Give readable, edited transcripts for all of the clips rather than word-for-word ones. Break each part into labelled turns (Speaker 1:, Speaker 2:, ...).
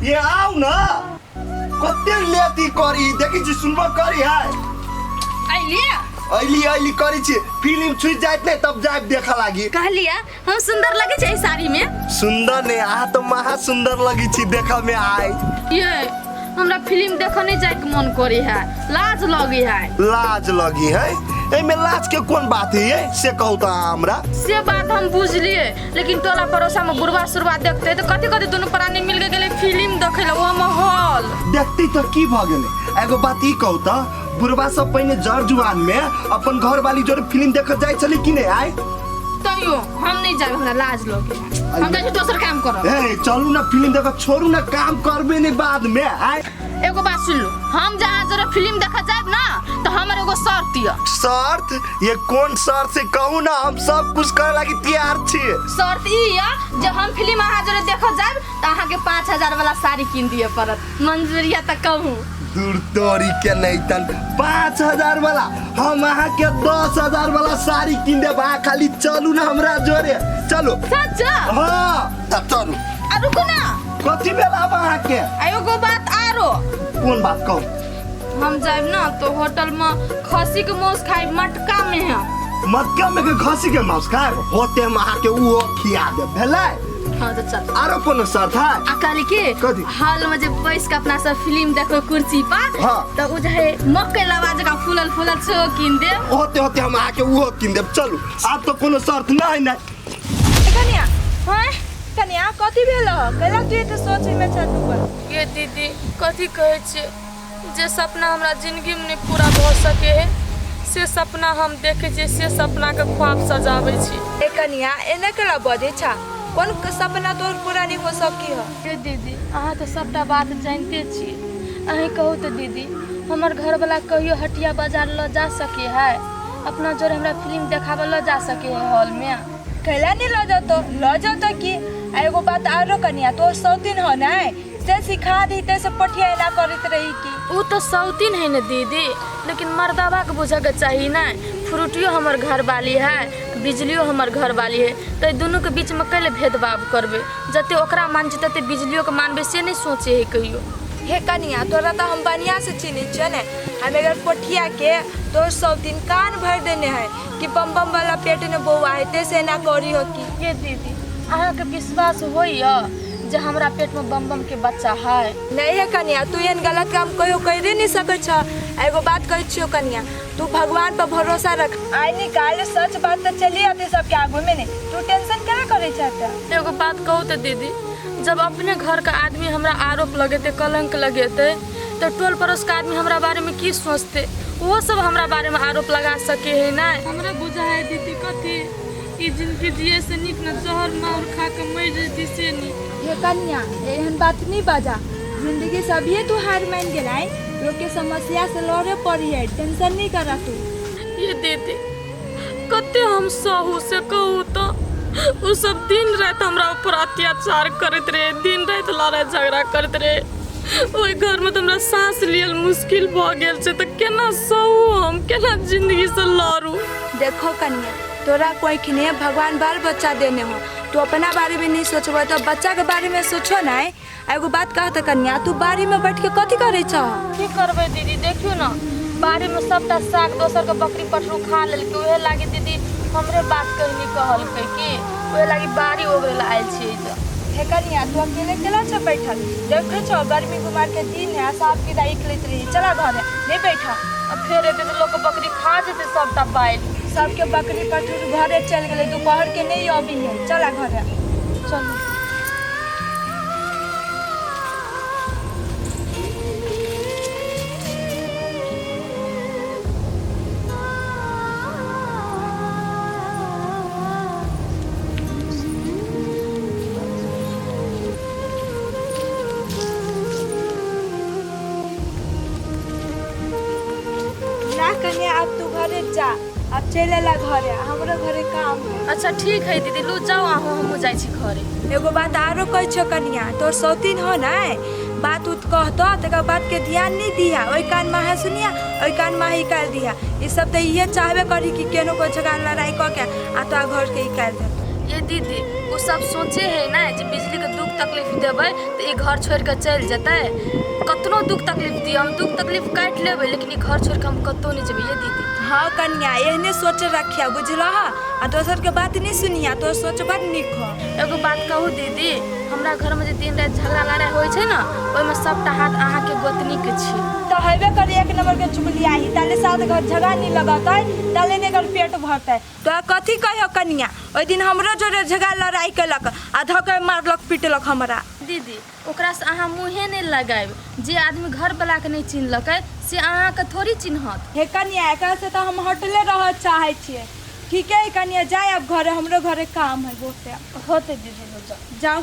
Speaker 1: ये आओ ना कते लेती करी देखी छी सुनबो करी है अइली करी छी फिल्म छुई जाइत नहीं तब जाब देखा लागी
Speaker 2: कहलिया हम सुंदर लगे छै साड़ी में
Speaker 1: सुंदर ने आ तो महा सुंदर लगी छी देखा में आई
Speaker 2: ये हमरा फिल्म देखने नहीं जाए के मन करे है लाज लगी है एमे लाज के कौन बात है से कहू तो हमरा से बात हम बुझलिए लेकिन टोला पड़ोसा में बुढ़वा सुरवा देखते तो कथी दोनों प्राणी मिल के गेले फिल्म देखे ला वो माहौल
Speaker 1: देखती तो की भ गेले एगो बात ई कहू तो बुढ़वा सब पहले जड़ जुआन में अपन घर वाली जोरे फिल्म देख जाय छली कि नहीं आय
Speaker 2: तइयो हम नहीं जाब हमरा लाज लगे हम जाय दोसर काम करब
Speaker 1: ए चलू ना फिल्म देख छोड़ू ना काम करबे नहीं बाद में आय
Speaker 2: एगो बात सुन लो हम जहाँ जरा फिल्म देखा जाब ना तो हमर एगो शर्त है
Speaker 1: शर्त ये कौन शर्त से कहू ना हम सब कुछ करे लागी तैयार छी
Speaker 2: शर्त ई है जब हम फिल्म अहाँ जरे देखा जाब तो अहाँ के 5000 वाला साड़ी किन दिए पड़त मंजूरिया तक कहू
Speaker 1: दूर तोरी के नहीं तन 5000 वाला हम अहाँ के 10000 वाला साड़ी किन देब खाली चलू ना हमरा जोरे चलो
Speaker 2: सच
Speaker 1: हां तब चलू
Speaker 2: आ रुको ना
Speaker 1: कथी बेला अहाँ के
Speaker 2: एगो बात आरो
Speaker 1: कौन बात कहू
Speaker 2: हम जाब ना तो होटल में खसी के मांस खाई मटका में है
Speaker 1: मटका में के खसी के मांस खाए होते हम अहाँ के वो खिया दे भेलै
Speaker 2: हाँ तो चल
Speaker 1: आरो कोनो शर्त है
Speaker 2: अकाली के
Speaker 1: कथी
Speaker 2: हॉल में जब बैठ के अपना सब फिल्म देखो कुर्सी पर
Speaker 1: हाँ
Speaker 2: तो उ जे मक्के लवा जगह फूलल छो किन दे
Speaker 1: होते हम अहाँ के वो किन देब चलू आब तो कोनो शर्त नहीं
Speaker 3: कन्या हां कन्या कथी भेल कैला तू एते सोचे में छ तू पर
Speaker 2: ये दीदी कथी कहै छे जे सपना हमरा जिंदगी में पूरा भ सके है से सपना हम देखे छे से सपना के ख्वाब सजावे छी
Speaker 3: ए कन्या एने केला बजे छ कोन सपना तोर पूरा नहीं हो सकी है
Speaker 2: ये दीदी अहाँ तो सबटा बात जानते छी अहीं कहू तो दीदी हमर घर वाला कहियो हटिया बाजार ल जा सके है अपना जोर हमरा फिल्म देखावे ल जा सके है हॉल में
Speaker 3: कैला नहीं ल जातो की एगो बात आरो कन्या तो सौतीन हो ना से सिखा दी ते से पठिया ना करत रही की
Speaker 2: उ तो सौतीन है न दीदी लेकिन मर्दावा के बुझे के चाहिए ना फ्रूटियो हमर घर वाली है बिजलियो हमर घर वाली है तो दोनों के बीच में कैले भेदभाव करबे जते ओकरा मान जते ते बिजलियो के मानबे से नहीं सोचे है कहियो
Speaker 3: हे कन्या तोरा तो हम बढ़िया से चिनी छ ने हम अगर पठिया के तो सौतीन कान भर देने है कि बम बम वाला पेट ने बौआ है ते से ना करी हो की
Speaker 2: ये दीदी अहाँ के विश्वास होइया जे हमरा पेट में बम बम के बच्चा है
Speaker 3: नहीं है कन्या तू एन गलत काम कहियो करे नहीं सकै छ एगो बात कहै छियो कन्या तू भगवान पर भरोसा रख आई निकाल सच बात तो चली आती सबके आगू में नहीं तू टेंशन क्या करे चाहता
Speaker 2: एगो बात कहू तो दीदी जब अपने घर का आदमी हमरा आरोप लगेते कलंक लगेते तो टोल पड़ोस का आदमी हमरा बारे में की सोचते वो सब हमरा बारे में आरोप लगा सके है ना हमरा बुझा है दीदी कथी ई जिंदगी जिए से निक न जहर मार खा के मर जैती से नी
Speaker 3: ये कन्या एहन बात नहीं बाजा जिंदगी सभी तू हार मान गेलाई लोग के समस्या से लड़े पड़ी है टेंशन नहीं करा तू
Speaker 2: ये दीदी कते हम सहू से कहू तो उ सब दिन रात हमरा ऊपर अत्याचार करत रहे दिन रात लड़ाई झगड़ा करत रहे ओई घर में तो हमरा सांस लियल मुश्किल भ गेल छै त केना सहू हम केना जिंदगी से लड़ू
Speaker 3: देखो कन्या तोरा कोई खिने भगवान बाल बच्चा देने हो तू अपना बारे में नहीं सोचबो तो बच्चा के बारे में सोचो ना एगो बात कहत कन्या तू बाड़ी में बैठ के कथी करे छ
Speaker 2: की करबे दीदी देखियो ना बाड़ी में सबटा साग दोसर के बकरी पठरू खा लेलके ओहे लागी दीदी हमरे बात कहनी कहलकै की ओहे लागी बाड़ी ओबेला आइल छी त
Speaker 3: हे कन्या तू अकेले केला छ बैठल देखे छ गर्मी गुमार के दिन है साफ की दाई निकलत रही चला घर नहीं बैठा
Speaker 2: अब फेर एते तो लोग बकरी खा जेते सबटा बाइल
Speaker 3: सबके बकरी पठरू घरे चल गेले दोपहर के नहीं अभी है चला घर
Speaker 2: चलो
Speaker 3: कन्या अब तू घरे जा अब चले ला घरे हमरो घरे काम है
Speaker 2: अच्छा ठीक है दीदी लू जाओ आहो हम जाई छी घरे
Speaker 3: एगो बात आरो कह छ कन्या तोर सौतीन हो ना बात उत कहतो तकर बात के ध्यान नहीं दिया ओई कान में है सुनिया ओई कान में ही काल दिया ई सब त ये चाहबे करी कि केनो को जगह लड़ाई क के आ तो घर के ही काल दे
Speaker 2: ये दीदी वो सब सोचे है ना जे बिजली के दुख तकलीफ देबै तो ये घर छोड़ के चल जेतै। कतनो दुख तकलीफ दी हम दुख तकलीफ काट लेबै लेकिन ये घर छोड़ के हम कतौ नहीं जेबै। ये दीदी
Speaker 3: हाँ कन्या एहने सोच रखिया बुझल आ दोसर के बात नहीं सुनिया तो सोच बड़ निक हो।
Speaker 2: एगो बात कहू दीदी हमरा घर में जे दिन रात झगड़ा लड़ाई होइ छै ना ओइ में सबटा हाथ अहाँ के गोतनी के छी।
Speaker 3: तो हेबे करी एक नंबर के चुगलिया ही ताले साथ घर झगड़ा नहीं लगातै ताले ने कर पेट भरतै। तो कथी कहियो कन्या ओइ दिन हमरो जोरे झगड़ा लड़ाई केलक आ धके मारलक पीटलक हमरा।
Speaker 2: दीदी ओकरा से अहाँ मुँहे नहीं लगाएब जे आदमी घर वाला के नहीं चिन्हलकै से अहाँ के थोड़ी चिन्हत।
Speaker 3: हे कन्या एकरा से तो हम हटले रह चाहे छिए। ठीक है कन्या जाए अब घरे हमरो घरे काम है बहुते
Speaker 2: होते दीदी हो
Speaker 3: जाओ।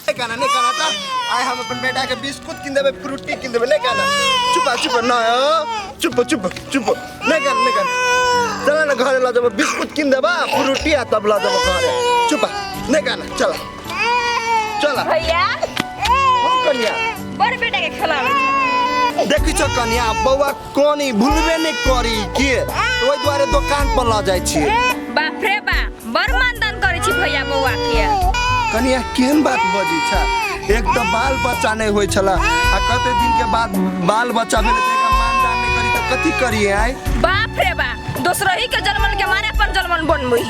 Speaker 1: नहीं कहना था आए हम अपन बेटा के बिस्कुट किन देबे फ्रूटी किन देबे नहीं कहना। चुप ना चुप नहीं कहना चला ना घरे ला जब बिस्कुट किन देबा फ्रूटी आ तब ला जब घरे चुप नहीं कहना चला
Speaker 3: भैया
Speaker 1: हम कन्या
Speaker 3: बड़ बेटा के खिलावे
Speaker 1: देखी छ कन्या बौआ कोनी भूलबे नहीं करी के ओइ द्वारे दुकान पर ला जाय छी।
Speaker 3: बाप रे बा बड़ मानदान करे छी भैया बौआ के।
Speaker 1: कन्या केहन बात बजी छ एक तो बाल बच्चा नहीं होय छला आ कते दिन के बाद बाल बच्चा भेले त एकरा मानदान नहीं करी त कथी करिए आइ।
Speaker 3: बाप रे बा दूसरा ही के जन्मन के मारे पर जन्मन बनबई।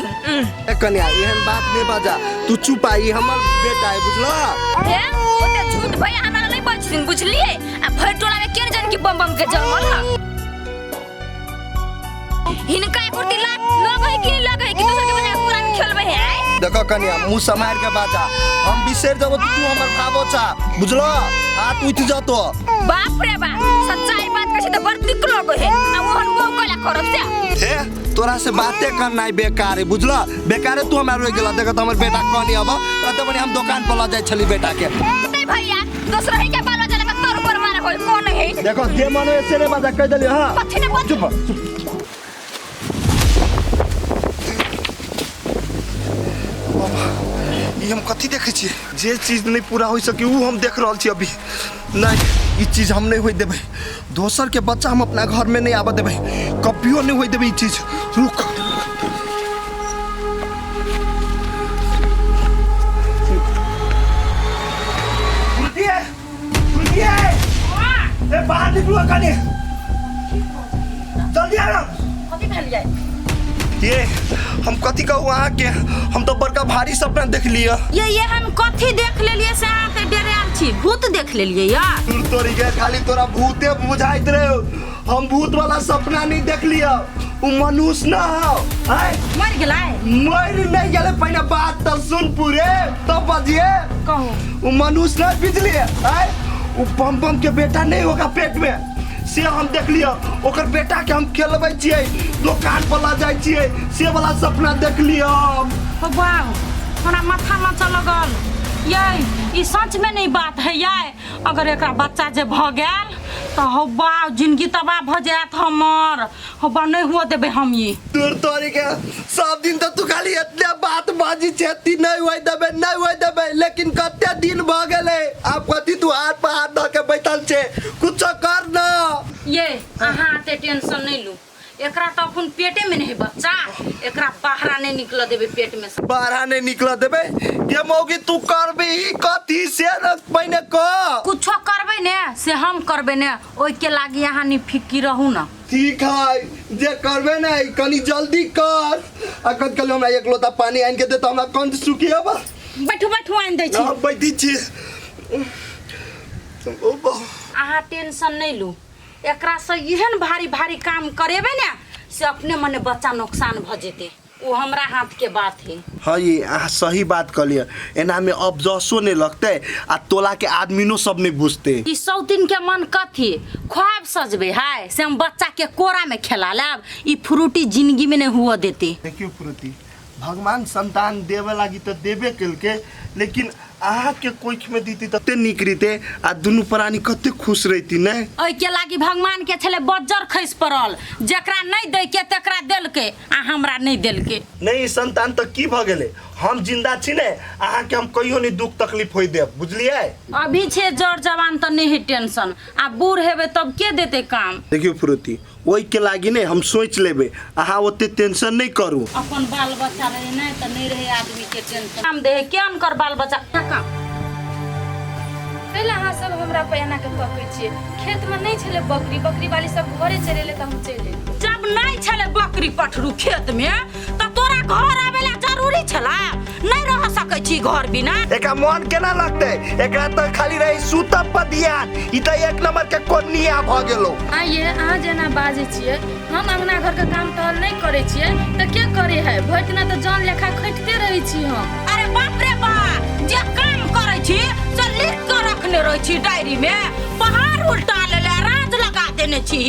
Speaker 1: ए कन्या एहन बात नहीं बजा तू चुप आई हमर बेटा है बुझला।
Speaker 3: हे ओते झूठ भैया हमरा नहीं बजथिन बुझलिए आ भर टोला में केन जन की बम के जन्मल ह हिनका कुर्ती लगै कि दूसर के बजा पूरा खेलबै है।
Speaker 1: देखो कन्या मुंह समार के बाजा हम बिसर जब तू हमर भाबो छा बुझलो हाथ उठ जातो।
Speaker 3: बाप रे बा सच्चाई बात कछि त बड़ निक लगो है आ ओहन बो कला करब से।
Speaker 1: हे तोरा से बातें करना है बेकार है बुझलो बेकार है तू हमार रोइ गेला देखो त हमर बेटा कहनी अब कते बनी हम दुकान पर ला जाय छली बेटा के।
Speaker 3: ते भैया दूसरा ही के बाल बच्चा लगा तोर पर मारे होय कोन है।
Speaker 1: देखो जे मनो ऐसे रे बाजा कह देलियो हां
Speaker 3: कथि ने
Speaker 1: चुप ये हम कथी देखे छी जे चीज नहीं पूरा हो सके वो हम देख रहल छी अभी नहीं ये चीज हम नहीं होई देबे दोसर के बच्चा हम अपना घर में नहीं आवा देबे कभियो नहीं होई देबे ये चीज। रुक ए बाहर निकलो कने जल्दी आ
Speaker 3: कथि भेल जाय।
Speaker 1: ये हम कथी कहू अहाँ के हम तो बड़का भारी सपना देख लिया।
Speaker 4: ये हम कथी देख लेलिए से अहाँ के डराल छी भूत देख लेलिए यार।
Speaker 1: तू तोरी के खाली तोरा भूते बुझाइत रहे हम भूत वाला सपना नहीं देख लिया उ मनुष्य ना हो आय
Speaker 4: मर गेलै
Speaker 1: मर नहीं गेले पहले बात तो सुन पूरे तब बजिए
Speaker 4: कहू
Speaker 1: उ मनुष्य ना बिजली आय उ बम के बेटा नहीं होगा पेट में से हम देख लिया ओकर बेटा के हम खेलबै छियै दुकान पर ला जाय छियै से वाला सपना देख लिया।
Speaker 4: हो वाह हमरा माथा न चलगल ये ई सच में नहीं बात है ये अगर एकरा बच्चा जे भ गेल तो हो वाह जिंदगी तबाह भ जात हमर हो बा नहीं हुआ देबे हम ये।
Speaker 1: तोर तोरी के सब दिन तो तू खाली इतने बात बाजी छेती नहीं होई देबे लेकिन कते दिन भ गेले आप कथी तू हाथ पर हाथ धके बैठल छे कुछ कर ना।
Speaker 4: ये अहाँ ते टेंशन नहीं लू एकरा तो अपन पेटे में नहीं बच्चा एकरा बाहर नहीं निकल देबे पेट में से
Speaker 1: बाहर नहीं निकल देबे ये मौगी तू करबी कथी से पहले को
Speaker 4: कुछो करबे ने से हम करबे ने ओइ के लागी यहाँ नहीं फिक्की रहू ना।
Speaker 1: ठीक है जे करबे ना कनी जल्दी कर अकद कल हमरा एक लोटा पानी आन के दे त हमरा कंठ सुखिए बा
Speaker 4: बैठू आइन दै छी
Speaker 1: हम बैठी छी।
Speaker 4: अहाँ टेंशन नहीं लू एकरा से एहन भारी भारी काम करेबे ना से अपने मने बच्चा नुकसान भ जेते वो हमरा हाथ के बात है।
Speaker 1: हाँ ये अहाँ सही बात कहलिए एना में अब जसो नहीं लगते आ तोला के आदमीनो सब नहीं बुझते।
Speaker 4: ई सौतीन के मन कथी ख्वाब सजबे है से हम बच्चा के कोरा में खेला लेब ई फ्रूटी जिंदगी में नहीं हुआ देते।
Speaker 1: देखियो फ्रूटी भगवान संतान देवे लागी तो देवे केल के लेकिन अहाँ के कोख में दीती तते निक रीते आ दुनु प्राणी कते खुश रहती नै
Speaker 4: ओइ के लागी भगवान के छले बज्जर खैस पड़ल जेकरा नहीं दे के तकरा देल के आ हमरा नहीं देल के
Speaker 1: नहीं संतान तो की भ गेले हम जिंदा छी ने अहाँ के हम कहियो नहीं दुख तकलीफ होई देब बुझलिए।
Speaker 4: अभी छे जड़ जवान तो नहीं टेंशन आ बूढ़ हेबे तब के देते काम।
Speaker 1: देखियो फ्रूटी ओहि के लागी नहीं हम सोच लेबे अहाँ ओते टेंशन नहीं करू
Speaker 4: अपन बाल बच्चा रहे नहीं तो नहीं रहे आदमी के टेंशन काम दे क्या कर बाल बच्चा काम
Speaker 2: पहले अहाँ सब हमरा पे एना के तकै छियै खेत में नहीं छले बकरी वाली सब घरे चले ले त हम चले
Speaker 4: जब नहीं छले बकरी पठरू खेत में तो तोरा घर आवेला जरूरी छला नहीं रह सकै छी घर बिना
Speaker 1: एका मन केना लगते एकरा त खाली रही सुतब पर ध्यान ई त एक नंबर के कोनिया भ गेलो
Speaker 2: आइए अहाँ जेना बाजे छियै हम अपना घर के काम टहल नहीं करे छियै त के करे है भरि दिना त जान लेखा खटते रही छी हम
Speaker 4: अरे बाप रे बाप जे काम करे छी से लिख के रखने रही छी डायरी में पहाड़ उल्टा ले राज लगा देने छी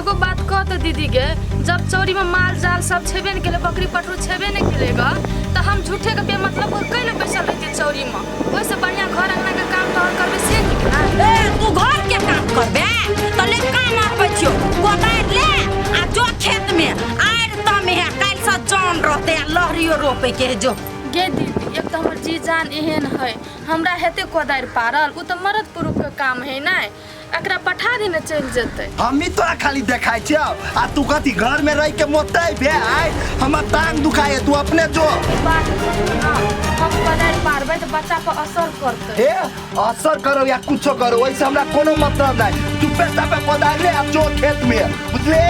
Speaker 2: एगो बात कह तो दीदी के जब चौरी में माल जाल सब छेबे नहीं केले बकरी पठरू छेबे नहीं केलेगा तो हम झूठे के बेमतलब कैले बैसल रहती चौरी में वैसे बढ़िया घर अंगना के काम टहल करबे से ठीक ना
Speaker 4: ए तू घर के काम करबे तो ले काम आबै छियो कोदार ले आ जो खेत में आर तमे है काल से जान रहते लहरियो रोपे के जो
Speaker 2: गे दीदी एक तो हमर जी जान एहन है हमरा हेते कोदार पारल उ तो मर्द पुरुष के काम है ना एकरा पठा देने चल जेते
Speaker 1: हमी तोरा खाली देखाइ छियौ आ तू कथी घर में रह के मोते भे आइ हमर टांग दुखाए तू अपने जो
Speaker 2: बात हम कोदार पारबे तो बच्चा पर असर करते
Speaker 1: हे असर करो या कुछो करो वैसे हमरा कोनो मतलब नहीं तू पैसा पे कोदार ले अब जो खेत में बुझले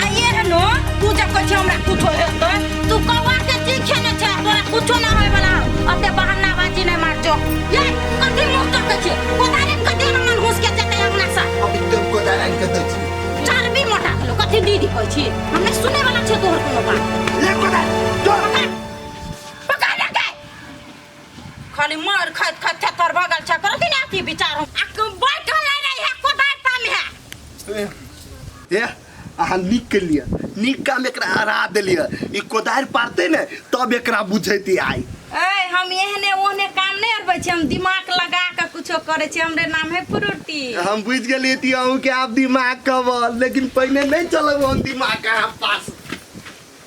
Speaker 4: आइए रे नो तू जे कह हमरा कुछो हेतै तू कवा के सीखे ने छै तोरा कुछो ना होय वाला अते बहाना बाजी नहीं मार जो ये कथि मुंह तक छै कोदार कथि मन घुस के जते अंगना सा
Speaker 1: अब एकदम कोदार आन के दे छी
Speaker 4: चार भी मोटा लो कथि दीदी कहै छी हमने सुने वाला छै तोहर कोनो बात
Speaker 1: ले कोदार जो
Speaker 4: पका लगे खाली मार खात खात थर भगल छ करथि ना अथि विचार आ बैठल नहीं रही है कोदार ताम है
Speaker 1: ए अहाँ निक के लिए निक काम एकरा हरा देलिए ई कोदार पारते ने तब एकरा बुझैती आई
Speaker 4: ए हम एहने ओहने काम नहीं करबै छी हम दिमाग लगा के कुछो करे छी हमरे नाम है फ्रूटी
Speaker 1: हम बुझ गेलिए ती अहूँ के आप दिमाग कब लेकिन पहले नहीं चलब हम दिमाग अहाँ पास